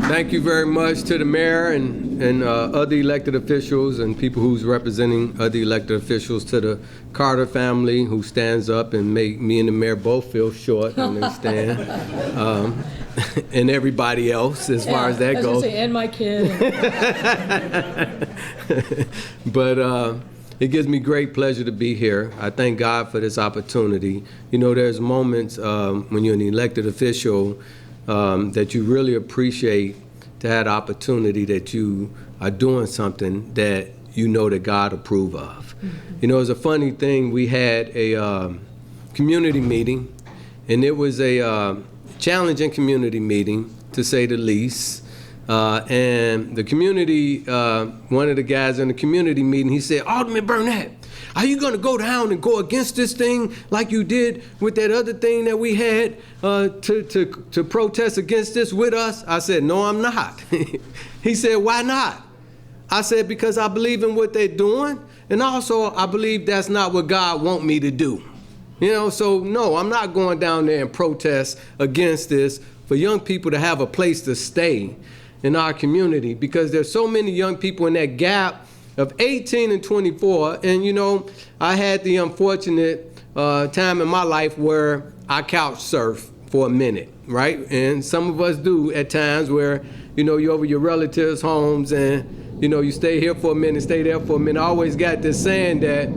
Thank you very much to the mayor and other elected officials and people who's representing other elected officials, to the Carter family who stands up and make me and the mayor both feel short when they stand, and everybody else as far as that goes. I was gonna say, and my kid. But it gives me great pleasure to be here. I thank God for this opportunity. You know, there's moments when you're an elected official that you really appreciate to have the opportunity that you are doing something that you know that God approve of. Mm-hmm. You know, it's a funny thing. We had a community meeting, and it was a challenging community meeting, to say the least. And the community, one of the guys in the community meeting, he said, "Alderman Burnett, are you going to go down and go against this thing like you did with that other thing that we had to protest against this with us?" I said, "No, I'm not." He said, "Why not?" I said, "Because I believe in what they're doing, and also I believe that's not what God want me to do. You know, so no, I'm not going down there and protest against this for young people to have a place to stay in our community, because there's so many young people in that gap of 18 and 24. And you know, I had the unfortunate time in my life where I couch surf for a minute, right? And some of us do at times, where, you know, you're over your relatives' homes and, you know, you stay here for a minute, stay there for a minute. I always got this saying that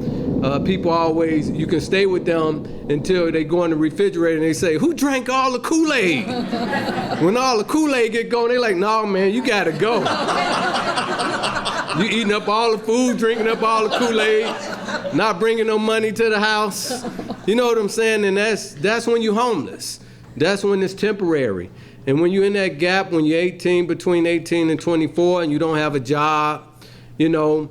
people always, you can stay with them until they go in the refrigerator and they say, "Who drank all the Kool-Aid?" When all the Kool-Aid get going, they like, "No, man, you gotta go." You eating up all the food, drinking up all the Kool-Aid, not bringing no money to the house. You know what I'm saying? And that's when you're homeless. That's when it's temporary. And when you're in that gap, when you're 18, between 18 and 24, and you don't have a job, you know,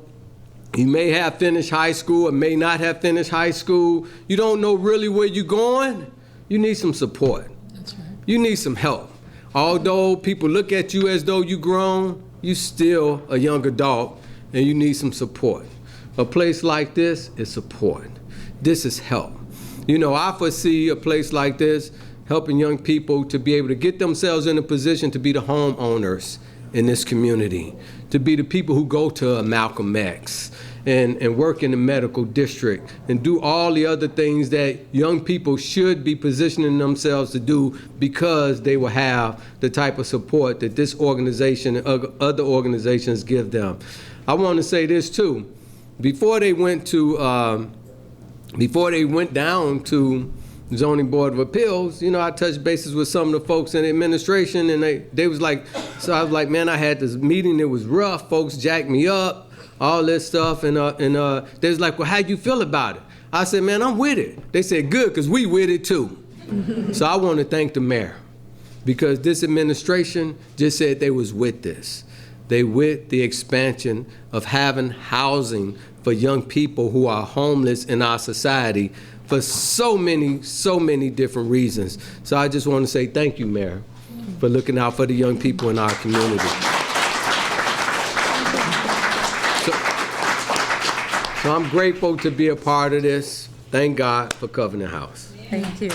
you may have finished high school or may not have finished high school. You don't know really where you're going. You need some support. That's right. You need some help. Although people look at you as though you grown, you still a young adult, and you need some support. A place like this is support. This is help. You know, I foresee a place like this helping young people to be able to get themselves in a position to be the homeowners in this community, to be the people who go to Malcolm X and work in the medical district and do all the other things that young people should be positioning themselves to do, because they will have the type of support that this organization and other organizations give them. I want to say this too. Before they went down to Zoning Board of Appeals, you know, I touched bases with some of the folks in the administration, and they was like, so I was like, "Man, I had this meeting, it was rough, folks jacked me up, all this stuff," and they was like, "Well, how you feel about it?" I said, "Man, I'm with it." They said, "Good, because we with it too." So I want to thank the mayor, because this administration just said they was with this. They with the expansion of having housing for young people who are homeless in our society for so many different reasons. So I just want to say thank you, Mayor, for looking out for the young people in our community. So I'm grateful to be a part of this. Thank God for Covenant House. Thank you.